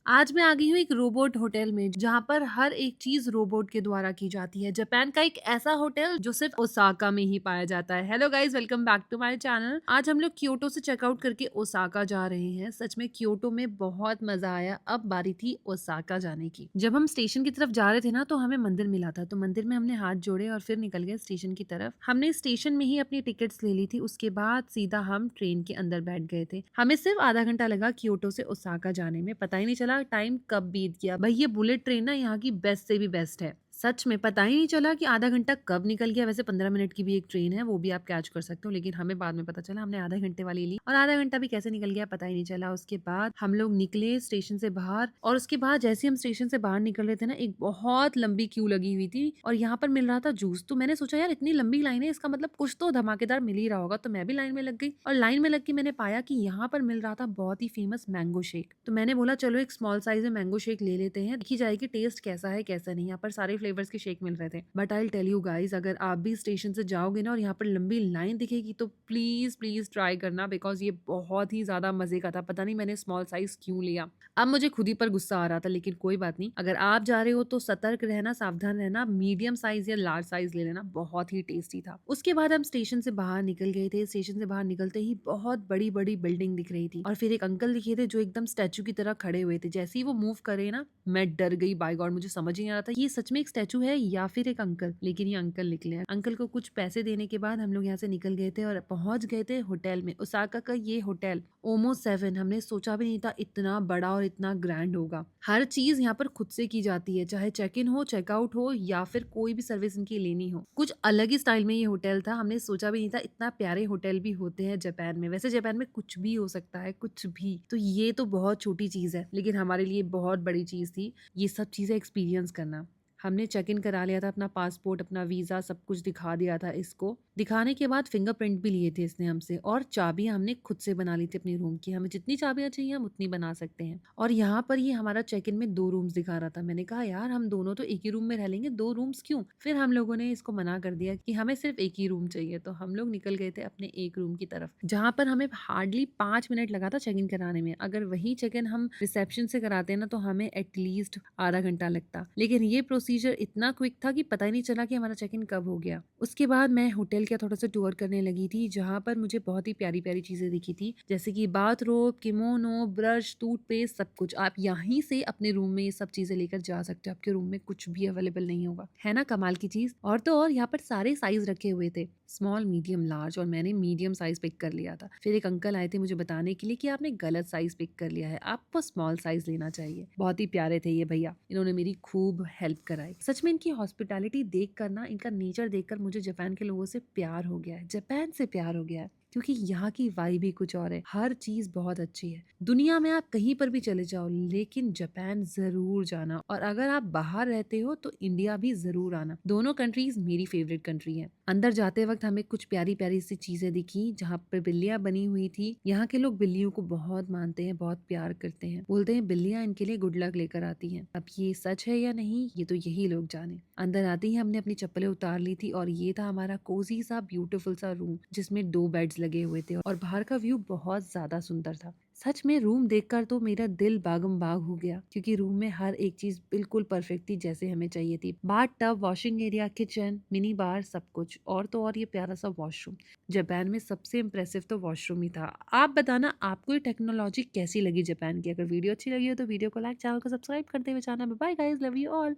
आज मैं आ गई हूँ एक रोबोट होटल में जहाँ पर हर एक चीज रोबोट के द्वारा की जाती है। जापान का एक ऐसा होटल जो सिर्फ ओसाका में ही पाया जाता है। Hello guys, welcome back to my channel. आज हम लोग क्योटो से चेकआउट करके ओसाका जा रहे हैं। सच में क्योटो में बहुत मजा आया। अब बारी थी ओसाका जाने की। जब हम स्टेशन की तरफ जा रहे थे ना तो हमें मंदिर मिला था, तो मंदिर में हमने हाथ जोड़े और फिर निकल गए स्टेशन की तरफ। हमने स्टेशन में ही अपनी टिकट्स ले ली थी। उसके बाद सीधा हम ट्रेन के अंदर बैठ गए थे। हमें सिर्फ आधा घंटा लगा क्योटो से ओसाका जाने में। पता ही नहीं चला टाइम कब बीत गया। भाई ये बुलेट ट्रेन ना यहाँ की बेस्ट से भी बेस्ट है। सच में पता ही नहीं चला कि आधा घंटा कब निकल गया। वैसे 15 मिनट की भी एक ट्रेन है, वो भी आप कैच कर सकते हो, लेकिन हमें बाद में पता चला हमने आधा घंटे वाली ली और आधा घंटा भी कैसे निकल गया पता ही नहीं चला। उसके बाद हम लोग निकले स्टेशन से बाहर और उसके बाद जैसे हम स्टेशन से बाहर निकल रहे थे ना, एक बहुत लंबी क्यू लगी हुई थी और यहाँ पर मिल रहा था जूस। तो मैंने सोचा यार इतनी लंबी लाइन है, इसका मतलब कुछ तो धमाकेदार मिल ही रहा होगा। तो मैं भी लाइन में लग गई और लाइन में लग के मैंने पाया कि यहाँ पर मिल रहा था बहुत ही फेमस मैंगो शेक। तो मैंने बोला चलो एक स्मॉल साइज में मैंगो शेक ले लेते हैं, देखी जाएगी टेस्ट कैसा है कैसा नहीं। यहाँ पर सारे फ्लेवर्स के शेक मिल रहे थे। But I tell you guys, अगर आप भी स्टेशन से जाओगे ना और यहाँ पर लंबी लाइन दिखेगी तो प्लीज प्लीज ट्राई करना, बिकॉज ये बहुत ही ज्यादा मजे का था। पता नहीं मैंने स्मॉल साइज क्यों लिया। अब मुझे खुद ही पर गुस्सा आ रहा था, लेकिन कोई बात नहीं। अगर आप जा रहे हो तो सतर्क रहना, सावधान रहना। मीडियम साइज या लार्ज साइज ले लेना, बहुत ही टेस्टी था। उसके बाद हम स्टेशन से बाहर निकल गए थे। स्टेशन से बाहर निकलते ही बहुत बड़ी बड़ी बिल्डिंग दिख रही थी और फिर एक अंकल दिखे थे जो एकदम स्टैचू की तरह खड़े हुए थे। जैसे ही वो मूव करे ना, मैं डर गई। बाय गॉड, मुझे समझ ही नहीं आ रहा था ये सच में एक स्टैचू है या फिर एक अंकल, लेकिन ये अंकल निकले। अंकल को कुछ पैसे देने के बाद हम लोग यहाँ से निकल गए थे और पहुंच गए थे होटल में। ओसाका का ये होटल ओमो 7, हमने सोचा भी नहीं था इतना बड़ा और इतना ग्रैंड होगा। हर चीज यहाँ पर खुद से की जाती है, चाहे चेक इन हो, चेकआउट हो या फिर कोई भी सर्विस इनकी लेनी हो। कुछ अलग ही स्टाइल में ये होटल था। हमने सोचा भी नहीं था इतना प्यारे होटल भी होते हैं जापान में। वैसे जापान में कुछ भी हो सकता है, कुछ भी। तो ये तो बहुत छोटी चीज है, लेकिन हमारे लिए बहुत बड़ी चीज थी ये सब चीजें एक्सपीरियंस करना। हमने चेक इन करा लिया था, अपना पासपोर्ट, अपना वीजा, सब कुछ दिखा दिया था इसको। दिखाने के बाद फिंगरप्रिंट भी लिए थे इसने हमसे और चाबियां हमने खुद से बना ली थी अपनी रूम की। हमें जितनी चाबियां चाहिए हम उतनी बना सकते हैं। और यहाँ पर ये हमारा चेक इन में 2 रूम्स दिखा रहा था। मैंने कहा यार हम दोनों तो एक ही रूम में रह लेंगे, 2 रूम्स क्यों। फिर हम लोगों ने इसको मना कर दिया कि हमें सिर्फ एक ही रूम चाहिए। तो हम लोग निकल गए थे अपने एक रूम की तरफ, जहाँ पर हमें हार्डली 5 मिनट लगा था चेक इन कराने में। अगर वही चेक इन हम रिसेप्शन से कराते ना तो हमें एटलीस्ट आधा घंटा लगता, लेकिन ये प्रोसीजर इतना क्विक था कि पता ही नहीं चला कि हमारा चेक इन कब हो गया। उसके बाद मैं होटल का थोड़ा सा टूर करने लगी थी, जहाँ पर मुझे बहुत ही प्यारी प्यारी चीजें दिखी थी, जैसे कि बाथरोब, किमोनो, ब्रश, टूथपेस्ट, सब कुछ। आप यहीं से अपने रूम में ये सब चीजें लेकर जा सकते हो। आपके रूम में कुछ भी अवेलेबल नहीं होगा। है ना कमाल की चीज। और तो और यहाँ पर सारे साइज रखे हुए थे, स्मॉल, मीडियम, लार्ज, और मैंने मीडियम साइज पिक कर लिया था। फिर एक अंकल आए थे मुझे बताने के लिए कि आपने गलत साइज पिक कर लिया है, आपको स्मॉल साइज लेना चाहिए। बहुत ही प्यारे थे ये भैया, इन्होंने मेरी खूब हेल्प कराई। सच में इनकी हॉस्पिटैलिटी देख कर ना, इनका नेचर देखकर मुझे जापान के लोगों से प्यार हो गया है, जापान से प्यार हो गया है। क्योंकि यहाँ की वाइब ही कुछ और है। हर चीज बहुत अच्छी है। दुनिया में आप कहीं पर भी चले जाओ, लेकिन जापान जरूर जाना। और अगर आप बाहर रहते हो तो इंडिया भी जरूर आना। दोनों कंट्रीज मेरी फेवरेट कंट्री है। अंदर जाते वक्त हमें कुछ प्यारी प्यारी सी चीजें दिखी, जहाँ पर बिल्लियां बनी हुई थी। यहाँ के लोग बिल्लियों को बहुत मानते हैं, बहुत प्यार करते हैं। बोलते हैं बिल्लियां इनके लिए गुड लक लेकर आती हैं। अब ये सच है या नहीं, ये तो यही लोग जाने। अंदर आते ही हमने अपनी चप्पलें उतार ली थी और ये था हमारा कोजी सा ब्यूटीफुल सा रूम, जिसमें 2 बेड्स लगे हुए थे और बाहर का व्यू बहुत ज्यादा सुंदर था। सच में रूम देखकर तो मेरा दिल बागम बाग हो गया, क्योंकि रूम में हर एक चीज बिल्कुल परफेक्ट थी जैसे हमें चाहिए थी। Bath tub, washing area, kitchen, mini bar, सब कुछ। और तो और ये प्यारा सा वॉशरूम। जापान में सबसे इम्प्रेसिव तो वॉशरूम ही था। आप बताना आपको ये टेक्नोलॉजी कैसी लगी जापान की। अगर वीडियो अच्छी लगी हो तो वीडियो को लाइक, चैनल को सब्सक्राइब करते हुए जाना। Bye guys, love you all.